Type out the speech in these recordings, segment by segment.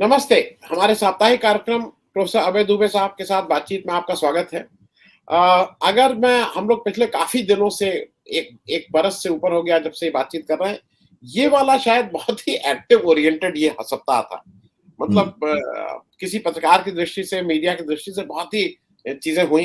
नमस्ते। हमारे साप्ताहिक कार्यक्रम प्रोफेसर अभय दुबे साहब के साथ बातचीत में आपका स्वागत है। अगर मैं हम लोग पिछले काफ़ी दिनों से एक एक बरस से ऊपर हो गया जब से ये बातचीत कर रहे हैं। ये वाला शायद बहुत ही एक्टिव ओरिएंटेड ये सप्ताह था। हुँ, मतलब किसी पत्रकार की दृष्टि से, मीडिया की दृष्टि से बहुत ही चीज़ें हुई।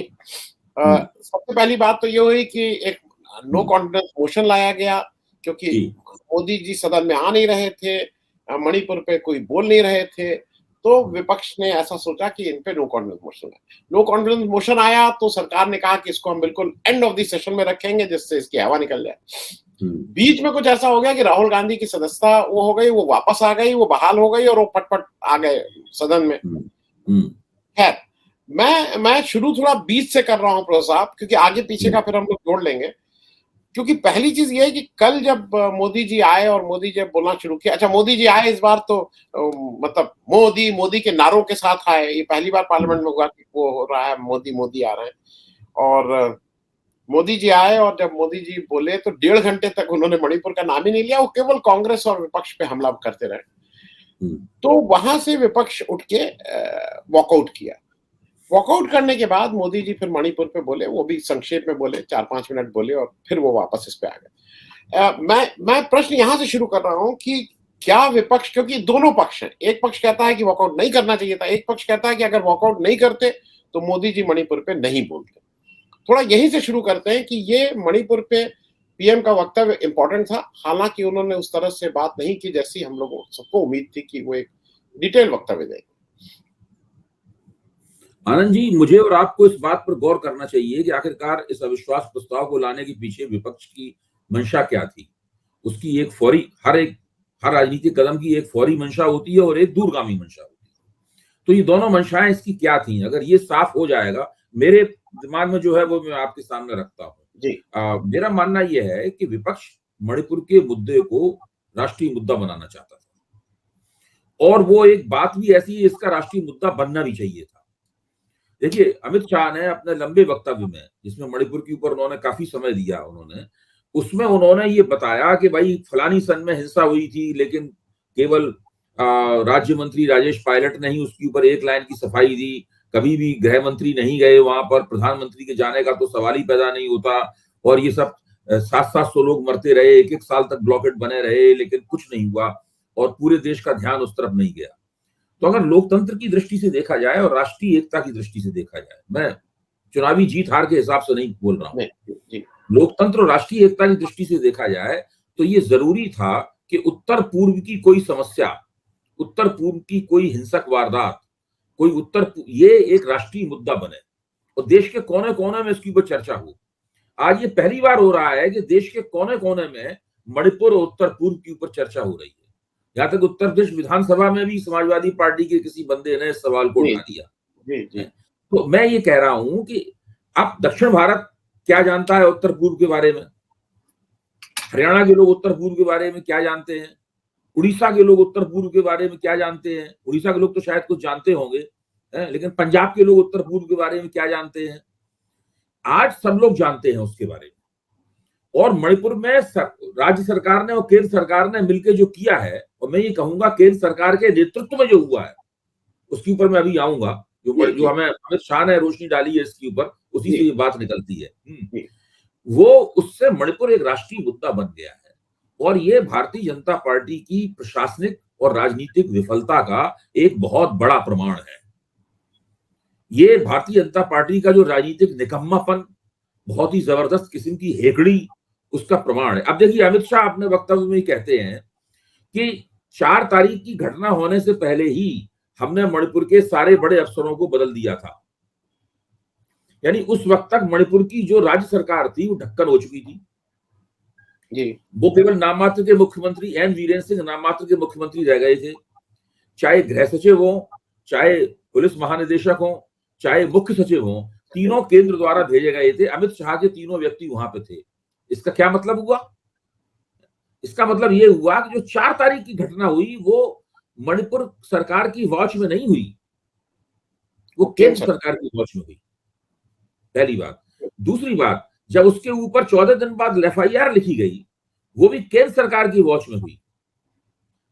हुँ, सबसे पहली बात तो ये हुई कि एक नो हुँ, कॉन्फिडेंस मोशन लाया गया क्योंकि जी, मोदी जी सदन में आ नहीं रहे थे। मणिपुर पे कोई बोल नहीं रहे थे। तो हुँ, विपक्ष ने ऐसा सोचा कि इन पे नो कॉन्फिडेंस मोशन है। नो कॉन्फिडेंस मोशन आया तो सरकार ने कहा कि इसको हम बिल्कुल एंड ऑफ द सेशन में रखेंगे जिससे इसकी हवा निकल जाए। हुँ, बीच में कुछ ऐसा हो गया कि राहुल गांधी की सदस्यता वो हो गई, वो वापस आ गई, वो बहाल हो गई और वो फट-फट आ गए सदन में। हुँ, हुँ, खैर, मैं शुरू थोड़ा बीच से कर रहा हूँ प्रो साहब क्योंकि आगे-पीछे हुँ, का फिर हम लोग जोड़ लेंगे। क्योंकि पहली चीज़ ये है कि कल जब मोदी जी आए और मोदी जब बोलना शुरू किया। अच्छा, मोदी जी आए इस बार तो मतलब मोदी, मोदी के नारों के साथ आए। ये पहली बार हुँ, पार्लियामेंट में हुआ कि वो हो रहा है, मोदी, मोदी आ रहे हैं। और मोदी जी आए और जब मोदी जी बोले तो डेढ़ घंटे तक उन्होंने मणिपुर का नाम ही नहीं लिया। वो केवल कांग्रेस और विपक्ष पे हमला करते रहे। हुँ, तो वहाँ से विपक्ष उठ के वॉकआउट किया। वॉकआउट करने के बाद मोदी जी फिर मणिपुर पे बोले, वो भी संक्षेप में बोले, 4-5 मिनट बोले और फिर वो वापस इस पे आ गए। मैं प्रश्न यहाँ से शुरू कर रहा हूँ कि क्या विपक्ष, क्योंकि दोनों पक्ष हैं, एक पक्ष कहता है कि वॉकआउट नहीं करना चाहिए था, एक पक्ष कहता है कि अगर वॉकआउट नहीं करते तो मोदी जी मणिपुर पे नहीं बोलते। थोड़ा यहीं से शुरू करते हैं कि ये मणिपुर पे पीएम का वक्तव्य इंपॉर्टेंट था, हालांकि उन्होंने उस तरह से बात नहीं की जैसी हम लोगों सबको उम्मीद थी कि वो एक डिटेल वक्तव्य देंगे। आनंद जी, मुझे और आपको इस बात पर गौर करना चाहिए कि आखिरकार इस अविश्वास प्रस्ताव को लाने के पीछे विपक्ष की मंशा क्या थी? उसकी एक फौरी हर राजनीतिक कदम की एक फौरी मंशा होती है और एक दूरगामी मंशा होती है। तो ये दोनों मंशाएँ इसकी क्या थीं? अगर ये साफ हो जाएगा, मेरे दिमाग में जो है वो मैं आपके सामने रखता हूँ। जी। मेरा मानना ये है कि विपक्ष मणिपुर के मुद्दे को राष्ट्रीय मुद्दा बनाना चाहता था। और वो एक बात भी ऐसी है, इसका राष्ट्रीय मुद्दा बनना भी चाहिए था। देखिए, अमित शाह ने अपने लंबे वक्तव्य में, जिसमें मणिपुर के ऊपर उन्होंने काफ़ी समय दिया उसमें उन्होंने ये बताया कि भई फलानी सन में हिंसा हुई थी, लेकिन केवल राज्य मंत्री राजेश पायलट ने ही उसके ऊपर एक लाइन की सफाई दी। कभी भी गृह मंत्री नहीं गए वहाँ पर, प्रधानमंत्री के जाने का तो सवाल ही पैदा नहीं होता और ये सब 700-700 लोग मरते रहे, 1-1 साल तक ब्लॉकेट बने रहे, लेकिन कुछ नहीं हुआ और पूरे देश का ध्यान उस तरफ नहीं गया। तो अगर लोकतंत्र की दृष्टि से देखा जाए और राष्ट्रीय एकता की दृष्टि से देखा जाए, मैं चुनावी जीत हार के हिसाब से नहीं बोल रहा हूँ। नहीं, जी, लोकतंत्र और राष्ट्रीय एकता की दृष्टि से देखा जाए तो ये जरूरी था कि उत्तर पूर्व की कोई समस्या, उत्तर पूर्व की कोई हिंसक वारदात, कोई ये एक राष्ट्रीय मुद्दा बने और देश के कोने कोने में इसकी ऊपर चर्चा हो। आज ये पहली बार हो रहा है कि देश के कोने कोने में मणिपुर और उत्तर पूर्व के ऊपर चर्चा हो रही है। यहाँ तक उत्तर प्रदेश विधानसभा में भी समाजवादी पार्टी के किसी बंदे ने इस सवाल को जी, उठा दिया जी, है। जी, तो मैं ये कह रहा हूं कि अब दक्षिण भारत क्या जानता है उत्तर पूर्व के बारे में, हरियाणा के लोग उत्तर पूर्व के बारे में क्या जानते हैं, उड़ीसा के लोग उत्तर पूर्व के बारे में क्या जानते हैं, उड़ीसा के लोग तो शायद कुछ जानते होंगे, लेकिन पंजाब के लोग उत्तर पूर्व के बारे में क्या जानते हैं? आज सब लोग जानते हैं उसके बारे में। और मणिपुर में राज्य सरकार ने और केंद्र सरकार ने मिलकर जो किया है, और मैं ये कहूंगा केंद्र सरकार के नेतृत्व में जो हुआ है उसके ऊपर मैं अभी आऊंगा। जी, जो जी, हमें अमित शाह ने रोशनी डाली है इसके ऊपर, उसी से जी, ये बात निकलती है। जी, वो उससे मणिपुर एक राष्ट्रीय मुद्दा बन गया है और ये भारतीय जनता पार्टी की प्रशासनिक और राजनीतिक विफलता का एक बहुत बड़ा प्रमाण है। ये भारतीय जनता पार्टी का जो राजनीतिक निकम्मापन, बहुत ही जबरदस्त किस्म की हेकड़ी, उसका प्रमाण है। अब देखिए, अमित शाह अपने वक्तव्य में कहते हैं कि 4 तारीख की घटना होने से पहले ही हमने मणिपुर के सारे बड़े अफसरों को बदल दिया था। यानी उस वक्त तक मणिपुर की जो राज्य सरकार थी वो ढक्कन हो चुकी थी। जी, वो केवल नाम मात्र के मुख्यमंत्री एन वीरेंद्र सिंह नाम मात्र के मुख्यमंत्री रह गए थे। चाहे गृह सचिव हो, चाहे पुलिस महानिदेशक हो, चाहे मुख्य सचिव हो, तीनों केंद्र द्वारा भेजे गए थे। अमित शाह के तीनों व्यक्ति वहां पे थे। इसका क्या मतलब हुआ? इसका मतलब ये हुआ कि जो 4 तारीख की घटना हुई वो मणिपुर सरकार की वॉच में नहीं हुई, वो वो केंद्र केंद्र सरकार की वॉच में हुई। पहली बात। दूसरी बात, जब उसके ऊपर 14 दिन बाद एफआईआर लिखी गई, वो भी केंद्र सरकार की वॉच में हुई।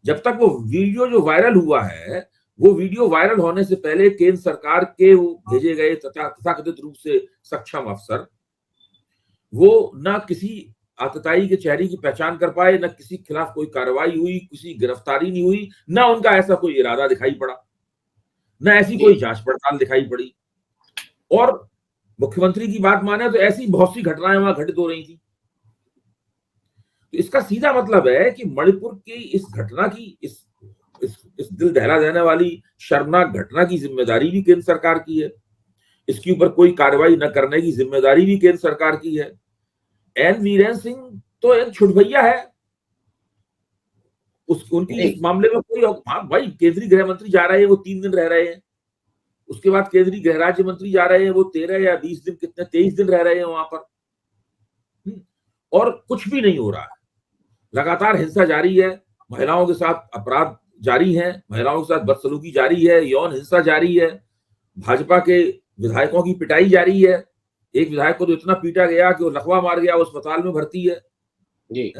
जब तक वो वीडियो जो वायरल हुआ है वो वीडियो वायरल होने से पहले केंद्र सरकार के वो भेजे गए तथाकथित रूप से सक्षम अफसर वो ना किसी आतताई के चेहरे की पहचान कर पाए, ना किसी के खिलाफ कोई कार्रवाई हुई, किसी गिरफ्तारी नहीं हुई, ना उनका ऐसा कोई इरादा दिखाई पड़ा, ना ऐसी कोई जांच पड़ताल दिखाई पड़ी। और मुख्यमंत्री की बात माने तो ऐसी बहुत सी घटनाएं वहां घटित हो रही थी। तो इसका सीधा मतलब है कि मणिपुर की इस घटना की इस दिल दहला देने वाली शर्मनाक घटना की जिम्मेदारी भी केंद्र सरकार की है। इसके ऊपर कोई कार्रवाई न करने की जिम्मेदारी भी केंद्र सरकार की है। एन वीरेंद्र सिंह तो एक छुटभैया है, उनकी इस मामले में कोई, हाँ भाई, केंद्रीय गृह मंत्री जा रहे हैं, वो 3 दिन रह रहे हैं, उसके बाद केंद्रीय गृह राज्य मंत्री जा रहे हैं, वो 13 या 20 दिन, कितने 23 दिन रह रहे हैं वहां पर, और कुछ भी नहीं हो रहा है। लगातार हिंसा जारी है, महिलाओं के साथ अपराध जारी है, महिलाओं के साथ बदसलूकी जारी है, यौन हिंसा जारी है, भाजपा के विधायकों की पिटाई जारी है। एक विधायक को तो इतना पीटा गया कि वो लकवा मार गया, वो अस्पताल में भर्ती है जी।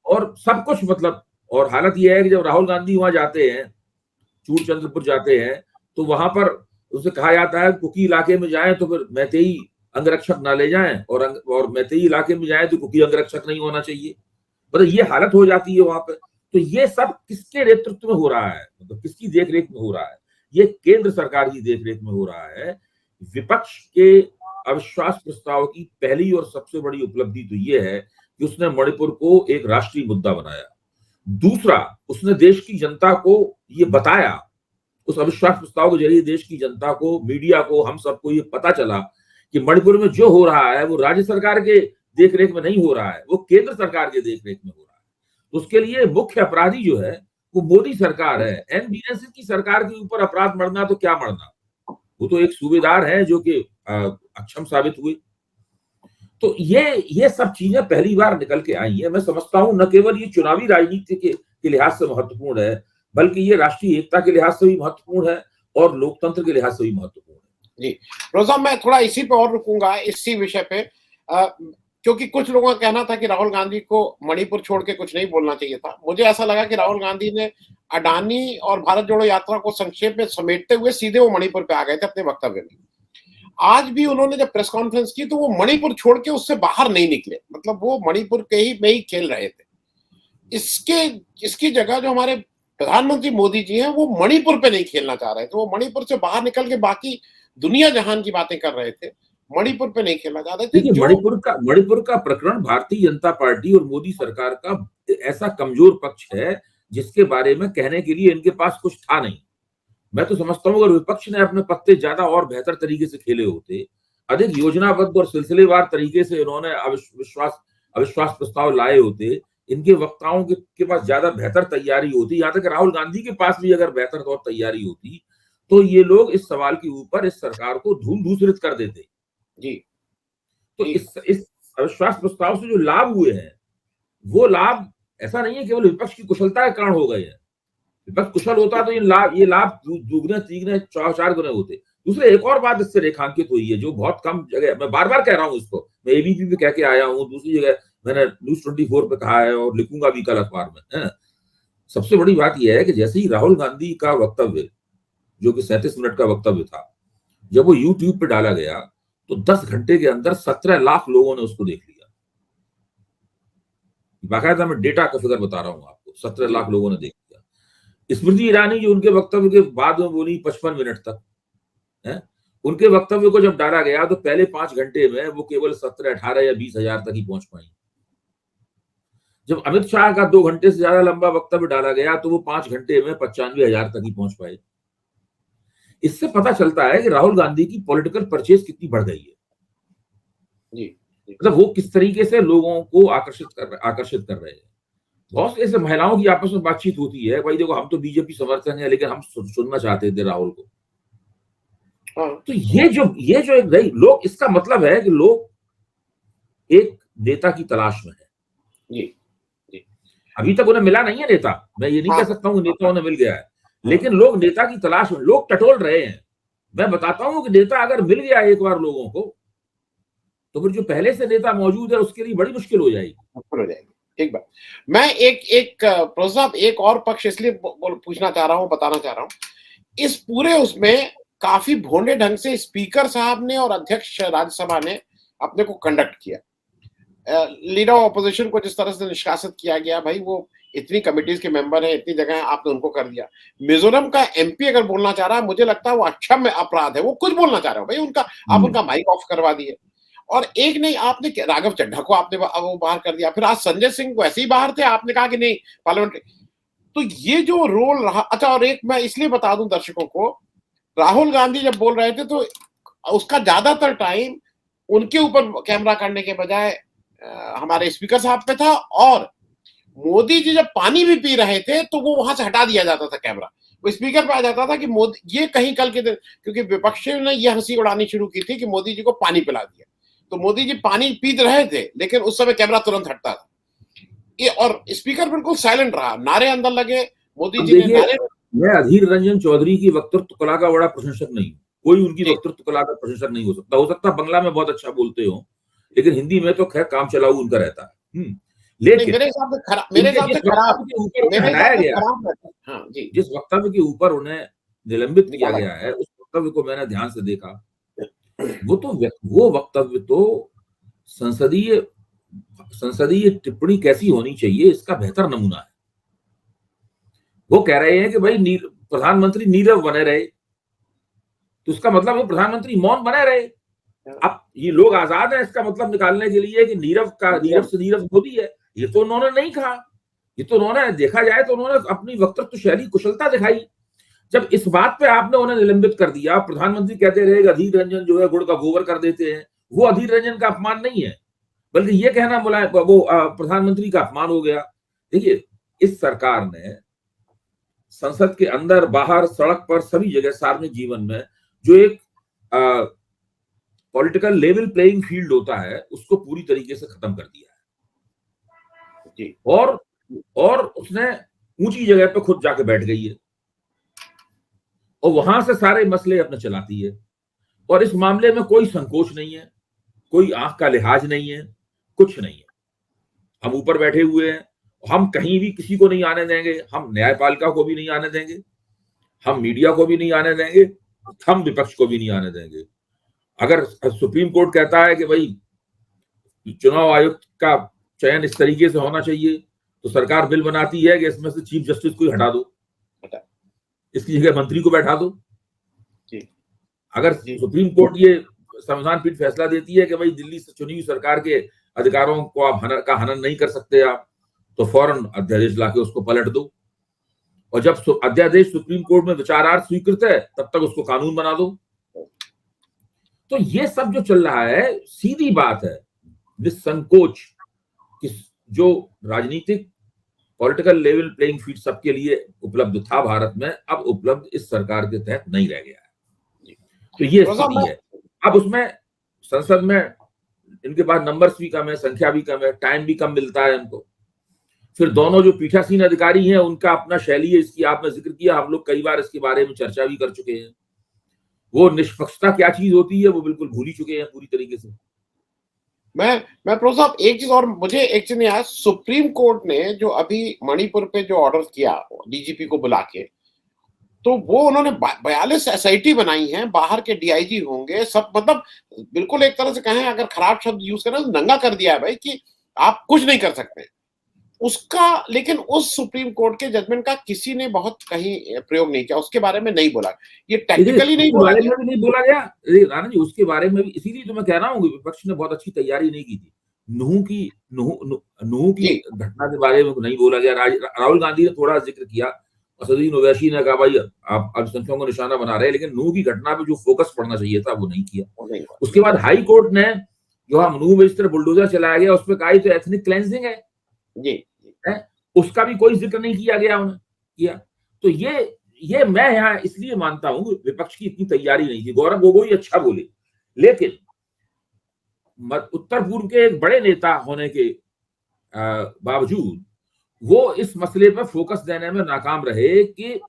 और सब कुछ, मतलब, और हालत यह है कि जब राहुल गांधी वहां जाते हैं, चूड़चंद्रपुर जाते हैं, तो वहां पर उनसे कहा जाता है कुकी इलाके में जाएं तो फिर मैतेई अंगरक्षक ना ले जाएं, और मैतेई इलाके में जाएं तो कुकी अंगरक्षक नहीं होना चाहिए। मतलब ये हालत हो जाती है वहां पे। तो ये सब किसके नेतृत्व में हो रहा है, मतलब किसकी देखरेख में हो रहा है? ये केंद्र सरकार की देखरेख में हो रहा है। विपक्ष के अविश्वास प्रस्ताव की पहली और सबसे बड़ी उपलब्धि तो ये है कि उसने मणिपुर को एक राष्ट्रीय मुद्दा बनाया। दूसरा, उसने देश की जनता को ये बताया, उस अविश्वास प्रस्ताव के जरिए देश की जनता को, मीडिया को, हम सबको ये पता चला कि मणिपुर में जो हो रहा है वो राज्य सरकार के देखरेख में नहीं हो रहा है, वो केंद्र सरकार के देखरेख में हो रहा है। तो उसके लिए मुख्य अपराधी जो है वो मोदी सरकार है। एन बीरेन सिंह की सरकार के ऊपर अपराध मढ़ना तो क्या मढ़ना, वो तो एक सूबेदार है जो कि अक्षम साबित हुए। तो ये सब चीजें पहली बार निकल के आई है। मैं समझता हूं न केवल ये चुनावी राजनीति के लिहाज से महत्वपूर्ण है, बल्कि ये राष्ट्रीय एकता के लिहाज से भी महत्वपूर्ण है और लोकतंत्र के लिहाज से भी महत्वपूर्ण है। जी रोजा, मैं थोड़ा इसी पे और रुकूंगा, इसी विषय पे, क्योंकि कुछ लोगों का कहना था कि राहुल गांधी को मणिपुर छोड़ के कुछ नहीं बोलना चाहिए था। मुझे ऐसा लगा कि राहुल गांधी ने अडानी और भारत जोड़ो यात्रा को संक्षेप में समेटते हुए सीधे वो मणिपुर पे आ गए थे अपने वक्तव्य में। आज भी उन्होंने जब प्रेस कॉन्फ्रेंस की तो वो मणिपुर छोड़ के उससे बाहर नहीं निकले, मतलब वो मणिपुर के ही में ही खेल रहे थे। इसकी जगह जो हमारे प्रधानमंत्री मोदी जी हैं वो मणिपुर पे नहीं खेलना चाह रहे थे, वो मणिपुर से बाहर निकल के बाकी दुनिया जहान की बातें कर रहे थे, मणिपुर पे नहीं खेलना चाह रहे थे। देखिए, मणिपुर का प्रकरण भारतीय जनता पार्टी और मोदी सरकार का ऐसा कमजोर पक्ष है जिसके बारे में कहने के लिए इनके पास कुछ था नहीं। मैं तो समझता हूं अगर विपक्ष ने अपने पत्ते ज्यादा और बेहतर तरीके से खेले होते, अधिक योजनाबद्ध और सिलसिलेवार तरीके से इन्होंने अविश्वास प्रस्ताव लाए होते, इनके वक्ताओं के पास ज्यादा बेहतर तैयारी होती, यहाँ तक राहुल गांधी के पास भी अगर बेहतर तौर तैयारी होती, तो ये लोग इस सवाल के ऊपर इस सरकार को धूल धूसरित कर देते। जी। तो इस अविश्वास प्रस्ताव से जो लाभ हुए हैं, वो लाभ ऐसा नहीं है केवल विपक्ष की कुशलता के कारण हो गए हैं। विपक्ष कुशल होता तो ये लाभ दुगने तीगने 4 गुने होते। दूसरे, एक और बात इससे रेखांकित हुई है जो बहुत कम जगह, मैं बार बार कह रहा हूं इसको, मैं एबीपी पे कह के आया हूं, दूसरी जगह मैंने न्यूज 24 पे कहा है और लिखूंगा भी कल अखबार में, है। सबसे बड़ी बात यह है कि जैसे ही राहुल गांधी का वक्तव्य, जो कि 37 मिनट का वक्तव्य था, जब वो यूट्यूब पे डाला गया तो 10 घंटे के अंदर 17 लाख लोगों ने उसको देख लिया। बाकायदा मैं डेटा का फिगर बता रहा हूं आपको, 17 लाख लोगों ने देख लिया। स्मृति ईरानी जो उनके वक्तव्य के बाद में बोली 55 मिनट तक, है, उनके वक्तव्य को जब डाला गया तो पहले 5 घंटे में वो केवल 17, 18 या 20 हजार तक ही पहुंच पाई। जब अमित शाह का 2 घंटे से ज्यादा लंबा वक्तव्य डाला गया तो वो 5 घंटे में 95 हजार तक ही पहुंच पाए। इससे पता चलता है कि राहुल गांधी की पॉलिटिकल परचेज कितनी बढ़ गई है। जी। मतलब वो किस तरीके से लोगों को आकर्षित कर रहे हैं। बहुत ऐसे महिलाओं की आपस में बातचीत होती है, भाई देखो हम तो बीजेपी समर्थन है लेकिन हम सुनना चाहते थे राहुल को। तो ये जो एक गई लोग, इसका मतलब है कि लोग एक नेता की तलाश में है। जी। अभी तक उन्हें मिला नहीं है नेता, मैं ये नहीं कह सकता हूँ नेता उन्हें मिल गया है, लेकिन लोग नेता की तलाश में, लोग टटोल रहे हैं। मैं बताता हूं कि नेता अगर मिल गया एक बार लोगों को, तो फिर जो पहले से नेता मौजूद है उसके लिए बड़ी मुश्किल हो जाएगी। एक बात मैं एक और पक्ष इसलिए पूछना चाह रहा हूं, बताना चाह रहा हूं इस पूरे उसमें काफी भोंडे ढंग से स्पीकर साहब ने और अध्यक्ष राज्यसभा ने अपने को कंडक्ट किया। लीडर ऑफ ऑपोजिशन को जिस तरह से निष्कासित किया गया, भाई वो इतनी कमिटीज के मेंबर हैं, इतनी जगह है, आपने उनको कर दिया। मिजोरम का एमपी अगर बोलना चाह रहा है, मुझे लगता है वो अक्षम्य अपराध है, वो कुछ बोलना चाह रहे हो भाई, उनका आप उनका माइक ऑफ करवा दिए। और एक नहीं, आपने राघव चड्ढा को आपने वो बाहर कर दिया, फिर आज संजय सिंह वैसे ही बाहर थे, आपने कहा कि नहीं पार्लियामेंट। तो ये जो रोल रहा, अच्छा और एक मैं इसलिए बता दूं दर्शकों को, राहुल गांधी जब बोल रहे थे तो उसका ज्यादातर टाइम उनके ऊपर कैमरा करने के बजाय हमारे स्पीकर साहब पे था, और मोदी जी जब पानी भी पी रहे थे तो वो वहां से हटा दिया जाता था कैमरा, वो स्पीकर पे आ जाता था कि मोदी ये कहीं कल के दिन, क्योंकि विपक्ष ने ये हंसी उड़ानी शुरू की थी कि मोदी जी को पानी पिला दिया, तो मोदी जी पानी पी रहे थे लेकिन उस समय कैमरा तुरंत हटता था, ये और स्पीकर बिल्कुल साइलेंट रहा, नारे अंदर लगे, मोदी अब जी ने देखिए, नारे। मैं अधीर रंजन चौधरी की वक्तृत्व कला का बड़ा प्रशंसक नहीं हूँ, कोई उनकी जी वक्तृत्व कला का प्रशंसक नहीं हो सकता बंगला में बहुत अच्छा बोलते हो, लेकिन हिंदी में तो खैर काम चलाऊ उनका रहता है। नहीं, लेकिन मेरे हिसाब से खराब, मेरे उनके हिसाब से जिस खराब, वक्तव्य के ऊपर उन्हें मेरे हिसाब हटाया से गया, खराब रहता है। हाँ जी, जिस वक्तव्य के ऊपर उन्हें निलंबित किया निकाला गया है, उस वक्तव्य को मैंने ध्यान से देखा। वो वक्तव्य तो संसदीय संसदीय टिप्पणी कैसी होनी चाहिए इसका बेहतर नमूना है। वो कह रहे हैं कि भाई प्रधानमंत्री नीरव बने रहे, तो उसका मतलब है प्रधानमंत्री मौन बने रहे। अब ये लोग आजाद हैं इसका मतलब निकालने के लिए कि नीरव से नीरव मोदी है, ये तो उन्होंने नहीं कहा। ये तो उन्होंने, देखा जाए तो उन्होंने अपनी वक्तृत्व शैली कुशलता दिखाई। जब इस बात पे आपने उन्हें निलंबित कर दिया, प्रधानमंत्री कहते रहे अधीर रंजन जो है गुड़ का गोबर कर देते हैं, वो अधीर रंजन का अपमान नहीं है, बल्कि ये कहना वो प्रधानमंत्री का अपमान हो गया। देखिए, इस सरकार ने संसद के अंदर बाहर सड़क पर सभी जगह सार्वजनिक जीवन में जो एक पॉलिटिकल लेवल प्लेइंग फील्ड होता है उसको पूरी तरीके से खत्म कर दिया है जी और उसने ऊंची जगह पे खुद जाके बैठ गई है और वहां से सारे मसले अपने चलाती है, और इस मामले में कोई संकोच नहीं है, कोई आंख का लिहाज नहीं है, कुछ नहीं है। हम ऊपर बैठे हुए हैं, हम कहीं भी किसी को नहीं आने देंगे, हम न्यायपालिका को भी नहीं आने देंगे, हम मीडिया को भी नहीं आने देंगे, हम विपक्ष को भी नहीं आने देंगे। अगर सुप्रीम कोर्ट कहता है कि भाई चुनाव आयुक्त का चयन इस तरीके से होना चाहिए, तो सरकार बिल बनाती है कि इसमें से चीफ जस्टिस को ही हटा दो, इसकी जगह मंत्री को बैठा दो। अगर सुप्रीम कोर्ट ये संविधान पीठ फैसला देती है कि भाई दिल्ली से चुनी हुई सरकार के अधिकारों को आप हनन नहीं कर सकते आप, तो फौरन अध्यादेश लाके उसको पलट दो, और जब अध्यादेश सुप्रीम कोर्ट में विचारार्थ स्वीकृत है तब तक उसको कानून बना दो। तो ये सब जो चल रहा है, सीधी बात है, निसंकोच कि जो राजनीतिक पॉलिटिकल लेवल प्लेइंग फील्ड सबके लिए उपलब्ध था भारत में, अब उपलब्ध इस सरकार के तहत नहीं रह गया है। तो ये स्थिति है। अब उसमें संसद में इनके पास नंबर्स भी कम है, संख्या भी कम है, टाइम भी कम मिलता है इनको। फिर दोनों जो पीठासीन अधिकारी हैं उनका अपना शैली है, इसकी आपने जिक्र किया, हम लोग कई बार इसके बारे में चर्चा भी कर चुके हैं। वो निष्पक्षता क्या चीज होती है वो बिल्कुल भूल ही चुके हैं पूरी तरीके से। मैं प्रो साहब एक चीज और, मुझे एक चीज नहीं आया, सुप्रीम कोर्ट ने जो अभी मणिपुर पे जो ऑर्डर किया डीजीपी को बुला के, तो वो उन्होंने 42 एसआईटी बनाई हैं, बाहर के डीआईजी होंगे सब, मतलब बिल्कुल एक तरह से कहें, अगर खराब शब्द यूज करें तो नंगा कर दिया है भाई कि आप कुछ नहीं कर सकते उसका। लेकिन उस सुप्रीम कोर्ट के जजमेंट का किसी ने बहुत कहीं प्रयोग नहीं किया, उसके बारे में नहीं बोला, ये टेक्निकली नहीं बोला गया, नहीं बोला गया राणा जी, उसके बारे में भी। इसीलिए तो मैं कह रहा हूँ विपक्ष ने बहुत अच्छी तैयारी नहीं की थी। नूह की घटना के बारे में नहीं बोला गया। राहुल गांधी ने थोड़ा जिक्र किया, असदुद्दीन ओवैसी ने कहा भाई आप अल्पसंख्यकों को निशाना बना रहे हैं, लेकिन नूह की घटना पे जो फोकस पड़ना चाहिए था वो नहीं किया। उसके बाद हाई कोर्ट ने जो हम नूह में इस तरह बुलडोजर चलाया गया उस पर कहा तो एथनिक क्लेंजिंग है जी, उसका भी कोई जिक्र नहीं किया गया उन्हें किया। तो ये मैं यहाँ इसलिए मानता हूं विपक्ष की इतनी तैयारी नहीं थी। गौरव गोगोई अच्छा बोले, लेकिन उत्तर पूर्व के एक बड़े नेता होने के बावजूद वो इस मसले पर फोकस देने में नाकाम रहे कि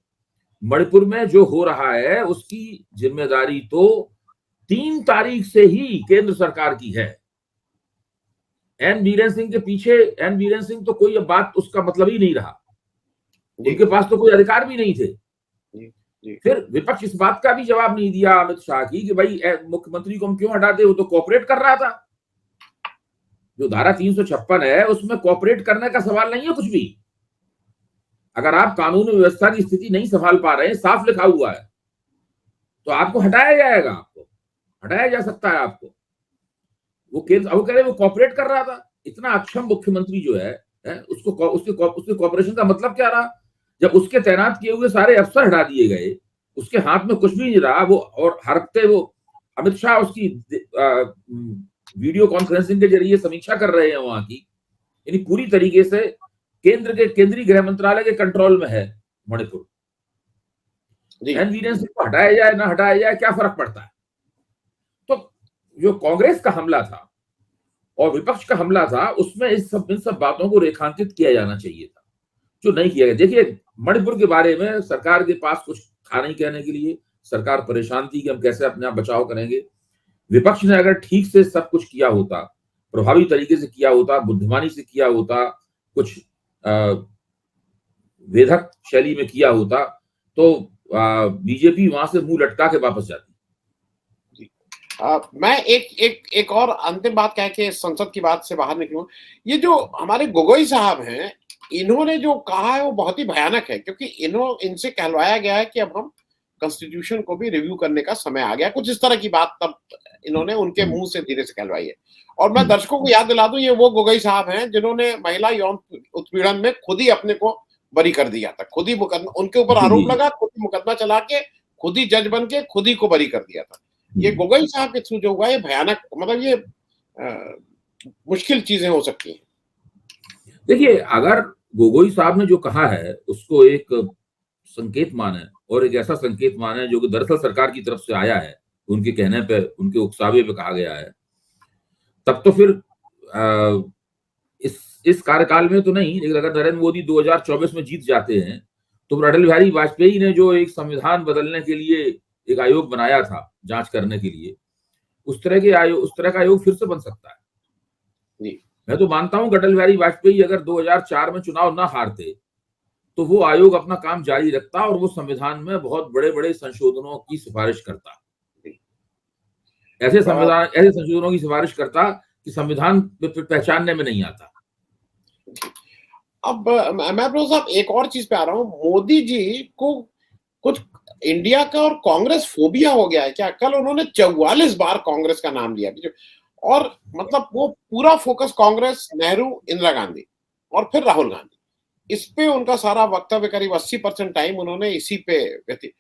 मणिपुर में जो हो रहा है उसकी जिम्मेदारी तो 3 तारीख से ही केंद्र सरकार की है। एन बीरेन सिंह के पीछे, एन बीरेन सिंह तो कोई अब बात उसका मतलब ही नहीं रहा, उनके पास तो कोई अधिकार भी नहीं थे। फिर विपक्ष इस बात का भी जवाब नहीं दिया अमित शाह की कि भाई मुख्यमंत्री को हम क्यों हटा दे, वो तो कोऑपरेट कर रहा था। जो धारा 356 है उसमें कोऑपरेट करने का सवाल नहीं है कुछ भी। अगर आप कानून व्यवस्था की स्थिति नहीं संभाल पा रहे हैं, साफ लिखा हुआ है, तो आपको हटाया जाएगा, आपको हटाया जा सकता है आपको। वो कह रहे वो कोऑपरेट कर रहा था। इतना अक्षम मुख्यमंत्री जो है उसको उसके कोऑपरेशन का मतलब क्या रहा? जब उसके तैनात किए हुए सारे अफसर हटा दिए गए, उसके हाथ में कुछ भी नहीं रहा, वो और हर हफ्ते वो अमित शाह उसकी वीडियो कॉन्फ्रेंसिंग के जरिए समीक्षा कर रहे हैं वहां की, यानी पूरी तरीके से केंद्रीय गृह मंत्रालय के कंट्रोल में है मणिपुर। एन वीरेन सिंह को हटाया जाए ना हटाया जाए, क्या फर्क पड़ता है? तो जो कांग्रेस का हमला था और विपक्ष का हमला था, उसमें इन सब बातों को रेखांकित किया जाना चाहिए था, जो नहीं किया गया। देखिए, मणिपुर के बारे में सरकार के पास कुछ था नहीं कहने के लिए। सरकार परेशान थी कि हम कैसे अपने आप बचाव करेंगे। विपक्ष ने अगर ठीक से सब कुछ किया होता, प्रभावी तरीके से किया होता, बुद्धिमानी से किया होता, कुछ वेधक शैली में किया होता, तो बीजेपी वहां से मुंह लटका के वापस जाती। मैं एक और अंतिम बात कह के संसद की बात से बाहर निकलूं। ये जो हमारे गोगोई साहब हैं, इन्होंने जो कहा है वो बहुत ही भयानक है, क्योंकि इनसे कहलवाया गया है कि अब हम कॉन्स्टिट्यूशन को भी रिव्यू करने का समय आ गया। कुछ इस तरह की बात तब इन्होंने उनके मुंह से धीरे से कहलवाई है। और मैं दर्शकों को याद दिला दूं, ये वो गोगोई साहब हैं जिन्होंने महिला यौन उत्पीड़न में खुद ही अपने को बरी कर दिया था। खुद ही मुकदमा, उनके ऊपर आरोप लगा, खुद ही मुकदमा चला के, खुद ही जज बन के खुद ही को बरी कर दिया था। ये गोगोई साहब के थ्रू जो हुआ, ये भयानक, मतलब ये मुश्किल चीजें हो सकती हैं। देखिए, अगर गोगोई साहब ने जो कहा है उसको एक संकेत माने, और एक ऐसा संकेत माने जो कि दरअसल सरकार की तरफ से आया है, उनके कहने पे, उनके उकसावे पे कहा गया है, तब तो फिर इस कार्यकाल में तो नहीं, लेकिन अगर नरेंद्र मोदी 2024 में जीत जाते हैं, तो अटल बिहारी वाजपेयी ने जो एक संविधान बदलने के लिए एक आयोग बनाया था जांच करने के लिए, उस तरह का आयोग फिर से बन सकता है। मैं तो मानता हूं कि अटल बिहारी वाजपेयी अगर 2004 में चुनाव ना हारते, तो वो आयोग अपना काम जारी रखता और वो संविधान में बहुत बड़े बड़े संशोधनों की सिफारिश करता। ऐसे संशोधनों की सिफारिश करता कि संविधान पहचानने में नहीं आता। अब मैं प्रो साहब एक और चीज पे आ रहा हूं। मोदी जी को कुछ इंडिया का और कांग्रेस फोबिया हो गया है क्या? कल उन्होंने 44 बार कांग्रेस का नाम लिया, और मतलब वो पूरा फोकस कांग्रेस, नेहरू, इंदिरा गांधी और फिर राहुल गांधी, इस पे उनका सारा वक्तव्य, करीब 80% टाइम उन्होंने इसी पे व्यतीत।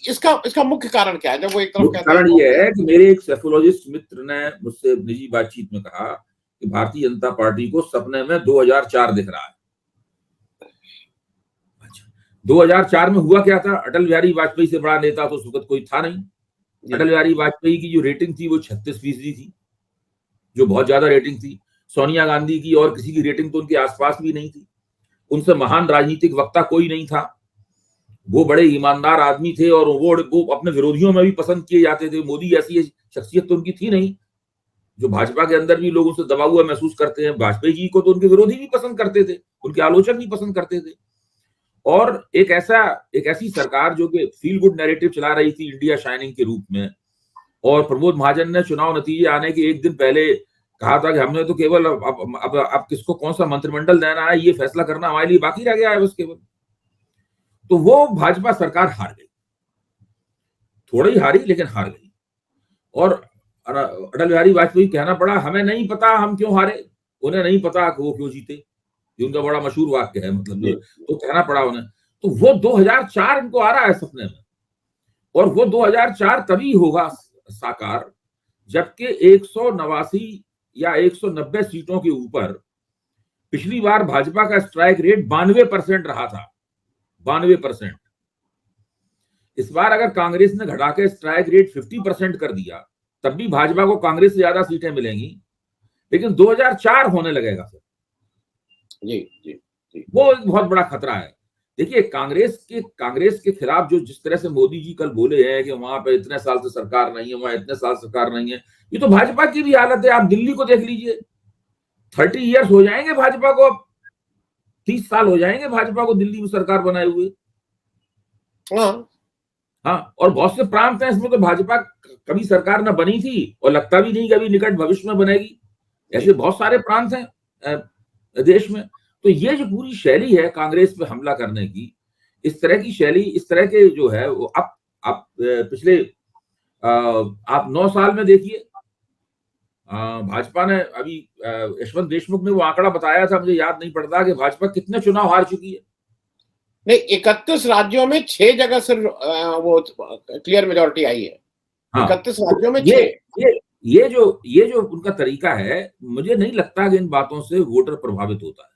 इसका मुख्य कारण क्या है? जब वो एक तरफ कहते हैं, कारण ये है कि मेरे एक साइकोलॉजिस्ट मित्र ने मुझसे निजी बातचीत में कहा कि भारतीय जनता पार्टी को सपने में 2004 दिख रहा है। 2004 में हुआ क्या था? अटल बिहारी वाजपेयी से बड़ा नेता तो उस वक्त कोई था नहीं। अटल बिहारी वाजपेयी की जो रेटिंग थी वो 36% थी, जो बहुत ज्यादा रेटिंग थी। सोनिया गांधी की और किसी की रेटिंग तो उनके आसपास भी नहीं थी। उनसे महान राजनीतिक वक्ता कोई नहीं था। वो बड़े ईमानदार आदमी थे और वो अपने विरोधियों में भी पसंद किए जाते थे। मोदी ऐसी शख्सियत तो उनकी थी नहीं। जो भाजपा के अंदर भी लोग उनसे दबा हुआ महसूस करते हैं, वाजपेयी जी को तो उनके विरोधी भी पसंद करते थे, उनके आलोचक भी पसंद करते थे। और एक ऐसी सरकार जो कि फील गुड नैरेटिव चला रही थी इंडिया शाइनिंग के रूप में, और प्रमोद महाजन ने चुनाव नतीजे आने के एक दिन पहले कहा था कि हमने तो केवल अब किसको कौन सा मंत्रिमंडल देना है ये फैसला करना हमारे लिए बाकी रह गया है बस केवल। तो वो भाजपा सरकार हार गई, थोड़ी हारी लेकिन हार गई। और अटल बिहारी वाजपेयी कहना पड़ा, हमें नहीं पता हम क्यों हारे, उन्हें नहीं पता कि वो क्यों जीते। ये उनका बड़ा मशहूर वाक्य है, मतलब तो कहना पड़ा उन्हें। तो वो 2004 इनको आ रहा है सपने में, और वो 2004 तभी होगा साकार जबकि 189 या 190 सीटों के ऊपर पिछली बार भाजपा का स्ट्राइक रेट 92% रहा था। 92%। इस बार अगर कांग्रेस ने घटा के स्ट्राइक रेट 50% कर दिया, तब भी भाजपा को कांग्रेस से ज्यादा सीटें मिलेंगी, लेकिन 2004 होने लगेगा सर। जी। वो एक बहुत बड़ा खतरा है। देखिए, कांग्रेस के खिलाफ जो जिस तरह से मोदी जी कल बोले हैं कि वहां पे इतने साल से सरकार नहीं है, वहां इतने साल सरकार नहीं है, ये तो भाजपा की भी हालत है। आप दिल्ली को देख लीजिए, 30 ईयर्स हो जाएंगे भाजपा को, 30 साल हो जाएंगे भाजपा को दिल्ली में सरकार बनाए हुए। हाँ, हाँ, और बहुत से प्रांत हैं इसमें तो भाजपा कभी सरकार न बनी थी और लगता भी नहीं कभी निकट भविष्य में बनेगी। ऐसे बहुत सारे प्रांत हैं देश में। तो ये जो पूरी शैली है कांग्रेस पे हमला करने की, इस तरह की शैली, इस तरह के जो है वो अब पिछले आप 9 साल में देखिए, भाजपा ने अभी यशवंत देशमुख ने वो आंकड़ा बताया था, मुझे याद नहीं पड़ता, कि भाजपा कितने चुनाव हार चुकी है। नहीं, 31 राज्यों में 6 जगह सिर्फ वो क्लियर मेजोरिटी आई है। हाँ, 31 राज्यों में ये 6। ये ये जो उनका तरीका है, मुझे नहीं लगता कि इन बातों से वोटर प्रभावित होता है।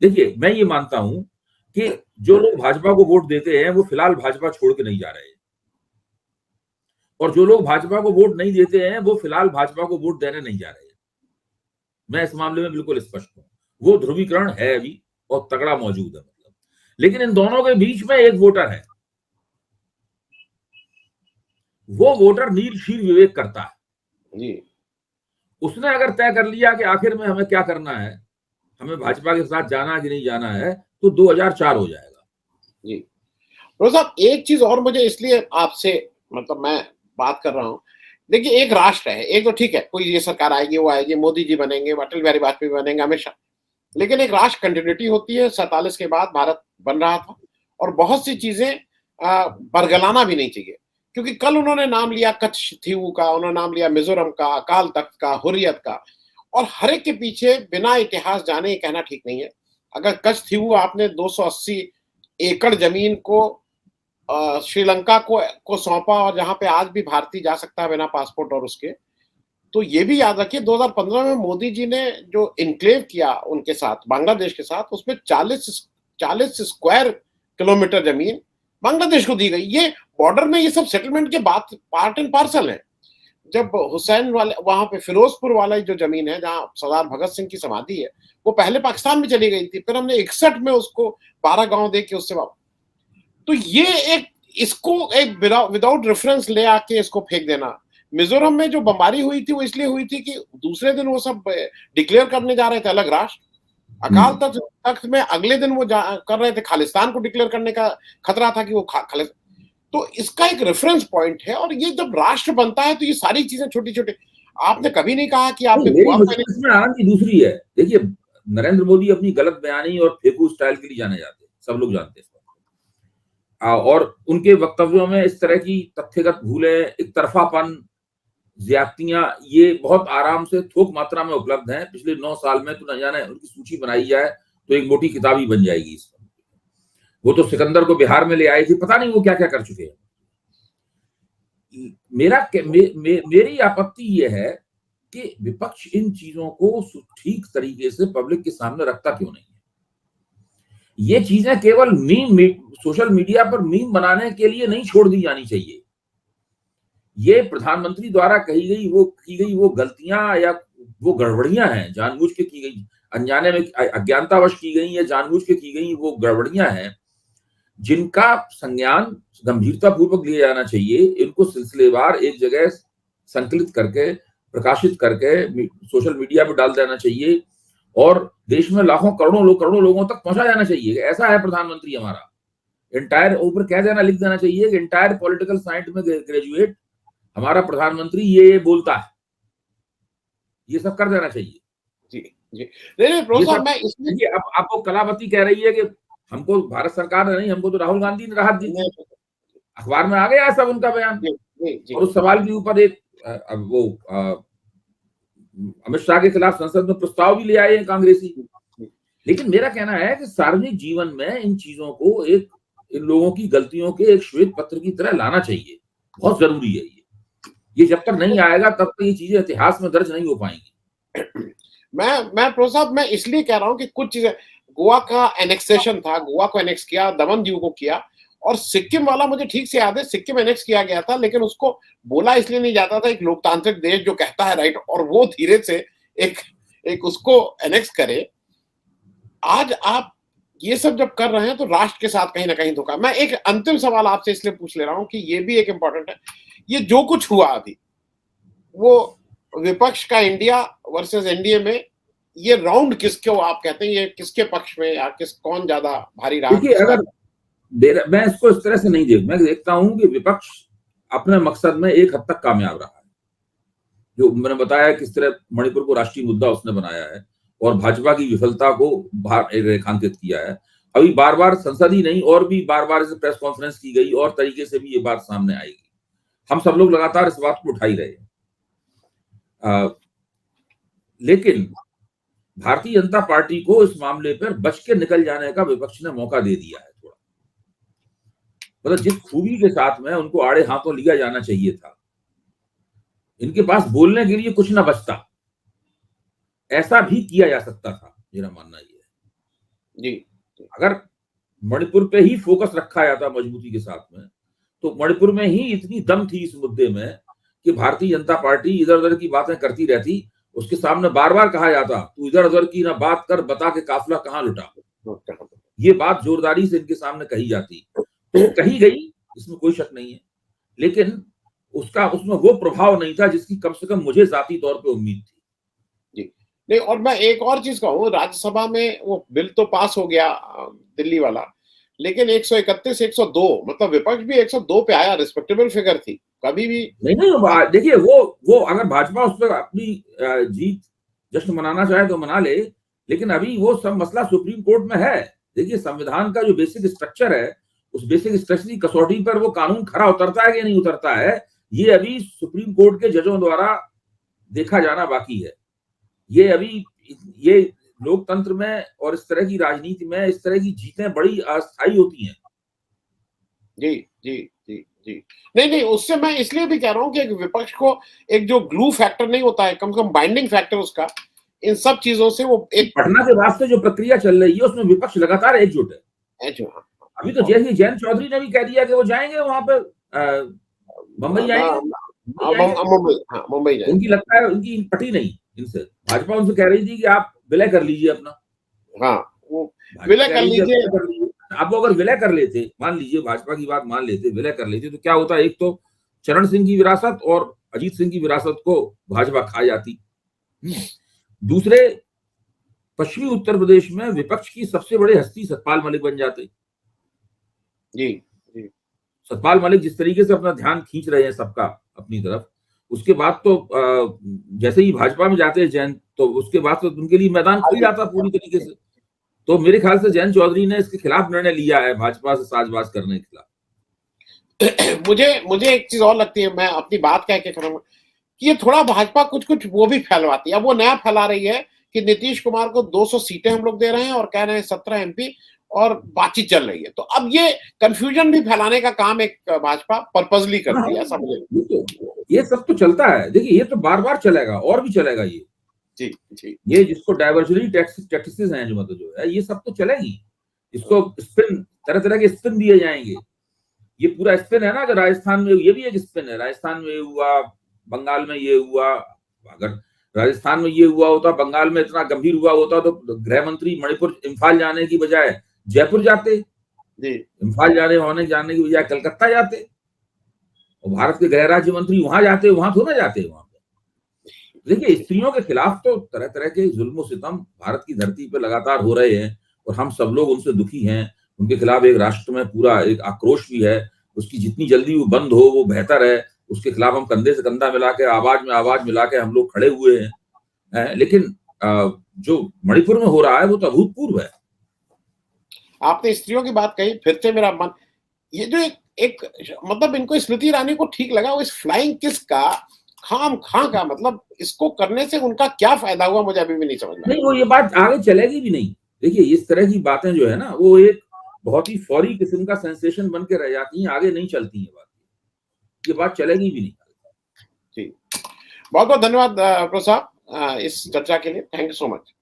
देखिए, मैं ये मानता हूं कि जो लोग भाजपा को वोट देते हैं वो फिलहाल भाजपा छोड़ के नहीं जा रहे हैं, और जो लोग भाजपा को वोट नहीं देते हैं वो फिलहाल भाजपा को वोट देने नहीं जा रहे हैं। मैं इस मामले में बिल्कुल स्पष्ट हूं। वो ध्रुवीकरण है अभी और तगड़ा मौजूद है, मतलब। लेकिन इन दोनों के बीच में एक वोटर है, वो वोटर नील शील विवेक करता है जी। उसने अगर तय कर लिया कि आखिर में हमें क्या करना है, हमें भाजपा के साथ जाना है कि नहीं जाना है, तो 2004 हो जाएगा। जी। तो साहब, एक चीज और मुझे इसलिए आपसे, मतलब मैं बात कर रहा हूं, देखिए एक राष्ट्र है, एक तो ठीक है कोई ये सरकार आएगी, वो आएगी, मोदी जी बनेंगे, अटल बिहारी वाजपेयी बनेंगे, हमेशा, लेकिन एक राष्ट्र कंटिन्यूटी होती है। 47 के बाद भारत बन रहा था और बहुत सी चीजें बरगलाना भी नहीं चाहिए, क्योंकि कल उन्होंने नाम लिया कच्छ थीऊ का, उन्होंने नाम लिया मिजोरम का, अकाल तख्त का, हुर्रियत का, और हर एक के पीछे बिना इतिहास जाने ये कहना ठीक नहीं है। अगर कच्छ थीऊ आपने 280 एकड़ जमीन को श्रीलंका को सौंपा, और जहां पे आज भी भारतीय जा सकता है बिना पासपोर्ट और उसके, तो ये भी याद रखिए 2015 में मोदी जी ने जो इनक्लेव किया उनके साथ, बांग्लादेश के साथ, उसमें 40 स्क्वायर किलोमीटर जमीन बांग्लादेश को दी गई। ये बॉर्डर में ये सब सेटलमेंट के बात पार्ट एंड पार्सल है। जब हुसैन वाले वहां पे फिरोजपुर वाला जो जमीन है जहां सरदार भगत सिंह की समाधि है, वो पहले पाकिस्तान में चली गई थी, फिर हमने 61 में उसको 12 गांव दे के उससे, तो ये एक, इसको एक विदाउट रेफरेंस ले आके इसको फेंक देना। मिजोरम में जो बमबारी हुई थी वो इसलिए हुई थी कि दूसरे दिन वो सब डिक्लेयर करने जा रहे थे अलग राष्ट्र। अकाल तख्त में अगले दिन वो कर रहे थे खालिस्तान को डिक्लेयर करने का खतरा था कि वो तो इसका एक रेफरेंस पॉइंट है। और ये जब राष्ट्र बनता है तो ये सारी चीजें छोटी छोटी, आपने कभी नहीं कहा कि आपने मेरी मुश्किल इसमें आनंद की दूसरी है। देखिए, नरेंद्र मोदी अपनी गलत बयानी और फेकू स्टाइल के लिए जाने जाते हैं, सब लोग जानते हैं, और उनके वक्तव्यों में इस तरह की तथ्यगत भूलें, एक तरफापन, ज्यादतियां, ये बहुत आराम से थोक मात्रा में उपलब्ध हैं। पिछले 9 साल में तो न जाने, उनकी सूची बनाई जाए तो एक मोटी किताब ही बन जाएगी इस पर। वो तो सिकंदर को बिहार में ले आए थे, पता नहीं वो क्या क्या कर चुके हैं। मेरी आपत्ति ये है कि विपक्ष इन चीजों को ठीक तरीके से पब्लिक के सामने रखता क्यों नहीं है। ये चीजें केवल सोशल मीडिया पर मीम बनाने के लिए नहीं छोड़ दी जानी चाहिए। ये प्रधानमंत्री द्वारा की गई वो गलतियां या वो गड़बड़ियां हैं, जानबूझ के की गई, अनजाने में, अज्ञानतावश की गई या जानबूझ के की गई वो गड़बड़ियां हैं, जिनका संज्ञान गंभीरता पूर्वक लिया जाना चाहिए। इनको सिलसिलेवार एक जगह संकलित करके, प्रकाशित करके सोशल मीडिया पर डाल देना चाहिए, और देश में लाखों करोड़ों लोगों तक पहुंचा जाना चाहिए। ऐसा है प्रधानमंत्री हमारा, इंटायर ऊपर कह देना, लिख देना चाहिए कि इंटायर पॉलिटिकल साइंस में ग्रेजुएट हमारा प्रधानमंत्री ये बोलता है, ये सब कर देना चाहिए। जी जी। नहीं साहब, मैं इसलिए, अब आपको कलावती कह रही है कि हमको भारत सरकार ने नहीं, हमको तो राहुल गांधी ने राहत दी थी, अखबार में आ गया सब उनका बयान। और उस सवाल के ऊपर एक वो अमित शाह के खिलाफ संसद में प्रस्ताव भी ले आए हैं कांग्रेसी। लेकिन मेरा कहना है कि सार्वजनिक जीवन में इन चीजों को, इन लोगों की गलतियों के एक श्वेत पत्र की तरह लाना चाहिए, बहुत जरूरी है। ये जब तक नहीं आएगा तब तक ये चीजें इतिहास में दर्ज नहीं हो पाएंगी। मैं प्रोफेसर साहब, मैं इसलिए कह रहा हूं कि कुछ चीजें, गोवा का एनेक्सेशन था, गोवा को एनेक्स किया, दमन दीव को किया, और सिक्किम वाला मुझे ठीक से याद है, सिक्किम एनेक्स किया गया था, लेकिन उसको बोला इसलिए नहीं जाता था, एक लोकतांत्रिक देश जो कहता है राइट, और वो धीरे से एक उसको एनेक्स करे। आज आप ये सब जब कर रहे हैं तो राष्ट्र के साथ कहीं ना कहीं धोखा। मैं एक अंतिम सवाल आपसे इसलिए पूछ ले रहा हूं कि ये भी एक इंपॉर्टेंट है, ये जो कुछ हुआ अभी, वो विपक्ष का इंडिया वर्सेस एनडीए में, ये राउंड किसके, आप कहते हैं ये किसके पक्ष में, या कौन ज्यादा भारी रहा? देखिए, मैं इसको इस तरह से नहीं मैं देखता हूं कि विपक्ष अपने मकसद में एक हद तक कामयाब रहा है। जो मैंने बताया किस तरह मणिपुर को राष्ट्रीय मुद्दा उसने बनाया है और भाजपा की विफलता को रेखांकित किया है। अभी बार बार संसद ही नहीं और भी बार बार इसे प्रेस कॉन्फ्रेंस की गई और तरीके से भी ये बात सामने आएगी। हम सब लोग लगातार इस बात को उठा ही रहे हैं। लेकिन भारतीय जनता पार्टी को इस मामले पर बच के निकल जाने का विपक्ष ने मौका दे दिया है थोड़ा। मतलब जिस खूबी के साथ में उनको आड़े हाथों लिया जाना चाहिए था, इनके पास बोलने के लिए कुछ ना बचता, ऐसा भी किया जा सकता था। मेरा मानना ये है जी, अगर मणिपुर पे ही फोकस रखा जाता मजबूती के साथ में, तो मणिपुर में ही इतनी दम थी इस मुद्दे में कि भारतीय जनता पार्टी इधर उधर की बातें करती रहती, उसके सामने बार बार कहा जाता तू इधर उधर की ना बात कर, बता के काफिला कहां लुटा। ये बात जोरदारी से इनके सामने कही जाती, तो कही गई, इसमें कोई शक नहीं है, लेकिन उसमें वो प्रभाव नहीं था जिसकी कम से कम मुझे जाती तौर पे उम्मीद थी। जी, नहीं, और मैं एक और चीज कहूँ, राज्यसभा में वो बिल तो पास हो गया दिल्ली वाला, लेकिन 131 102 मतलब विपक्ष भी 102 पे आया, रिस्पेक्टेबल फिगर थी। कभी भी नहीं देखिए, वो अगर भाजपा उस पर अपनी जीत जश्न मनाना चाहे तो मना ले, लेकिन अभी वो सब मसला सुप्रीम कोर्ट में है। देखिए, संविधान का जो बेसिक स्ट्रक्चर है, उस बेसिक स्ट्रक्चर की कसौटी पर वो कानून खरा उतरता है कि नहीं उतरता है, ये अभी सुप्रीम कोर्ट के जजों द्वारा देखा जाना बाकी है। ये अभी ये लोकतंत्र में और इस तरह की राजनीति में इस तरह की जीतें बड़ी अस्थायी होती हैं। जी, जी, जी, जी। नहीं, उससे मैं इसलिए भी कह रहा हूँ कि विपक्ष को एक जो ग्लू फैक्टर नहीं होता है, कम से कम बाइंडिंग फैक्टर उसका, इन सब चीजों से वो एक पटना के वास्ते जो प्रक्रिया चल रही है उसमें विपक्ष लगातार एकजुट है। अभी तो जैसे जयंत चौधरी ने भी कह दिया कि वो जाएंगे वहां पे, मुंबई जाएंगे, मुंबई जाएंगे। उनकी लगता है उनकी पटी नहीं इनसे, भाजपा उनसे कह रही थी कि आप विलय कर लीजिए अपना। हाँ, वो विलय कर लीजिए। आप अगर विलय कर लेते, मान लीजिए भाजपा की बात मान लेते, विलय कर लेते, तो क्या होता, एक तो चरण सिंह की विरासत और अजीत सिंह की विरासत को भाजपा खा जाती। दूसरे, पश्चिमी उत्तर प्रदेश में विपक्ष की सबसे बड़ी हस्ती सतपाल मलिक बन जाते। जी, सतपाल मलिक जिस तरीके से अपना ध्यान खींच रहे हैं सबका अपनी तरफ, उसके बाद तो जैसे ही भाजपा में जाते हैं जयंत, तो उसके बाद तो उनके लिए मैदान खुल जाता पूरी तरीके से। तो मेरे ख्याल से जयंत चौधरी ने इसके खिलाफ निर्णय लिया है, भाजपा से साझबाज करने के खिलाफ। मुझे एक चीज और लगती है, मैं अपनी बात कह के करूंगा कि ये थोड़ा भाजपा कुछ वो भी फैलवाती है। अब वो नया फैला रही है कि नीतीश कुमार को 200 सीटें हम लोग दे रहे हैं और कह रहे हैं 17 MP, और बातचीत चल रही है। तो अब ये कंफ्यूजन भी फैलाने का काम एक भाजपा पर्पसली करती है, ऐसा मुझे। ये सब तो चलता है, देखिए ये तो बार बार चलेगा और भी चलेगा ये। जी, ये जिसको डाइवर्जनरी टैक्सेस हैं जो मतलब जो है, ये सब तो चलेगी। इसको स्पिन, तरह तरह के स्पिन दिए जाएंगे। ये पूरा स्पिन है ना, जो राजस्थान में, ये भी एक स्पिन है। राजस्थान में ये हुआ, बंगाल में ये हुआ। अगर राजस्थान में ये हुआ होता, बंगाल में इतना गंभीर हुआ होता, तो गृह मंत्री मणिपुर इम्फाल जाने की बजाय जयपुर जाते, इम्फाल जाने की बजाय कलकत्ता जाते, और भारत के गृह राज्य मंत्री वहां जाते, वहां थोड़ा जाते। वहां पे देखिए, स्त्रियों के खिलाफ तो तरह तरह के जुल्म सितम भारत की धरती पर लगातार हो रहे हैं, और हम सब लोग उनसे दुखी हैं। उनके खिलाफ एक राष्ट्र में पूरा एक आक्रोश भी है। उसकी जितनी जल्दी वो बंद हो वो बेहतर है। उसके खिलाफ हम कंधे से कंधा मिला के, आवाज में आवाज मिला के हम लोग खड़े हुए हैं। लेकिन जो मणिपुर में हो रहा है वो तो अभूतपूर्व है। आपने स्त्रियों की बात कही, फिर से मेरा मन, ये जो एक मतलब इनको स्मृति ईरानी को ठीक लगा, वो इस फ्लाइंग किस का खाम खां का, मतलब इसको करने से उनका क्या फायदा हुआ, मुझे अभी भी नहीं समझ में। नहीं, वो ये बात आगे चलेगी भी नहीं। देखिए, इस तरह की बातें जो है ना, वो एक बहुत ही फौरी किस्म का सेंसेशन बन के रह जाती हैं, आगे नहीं चलती है बात। ये बात चलेगी भी नहीं। जी, बहुत बहुत धन्यवाद प्रसाद इस चर्चा के लिए। Thank you so much.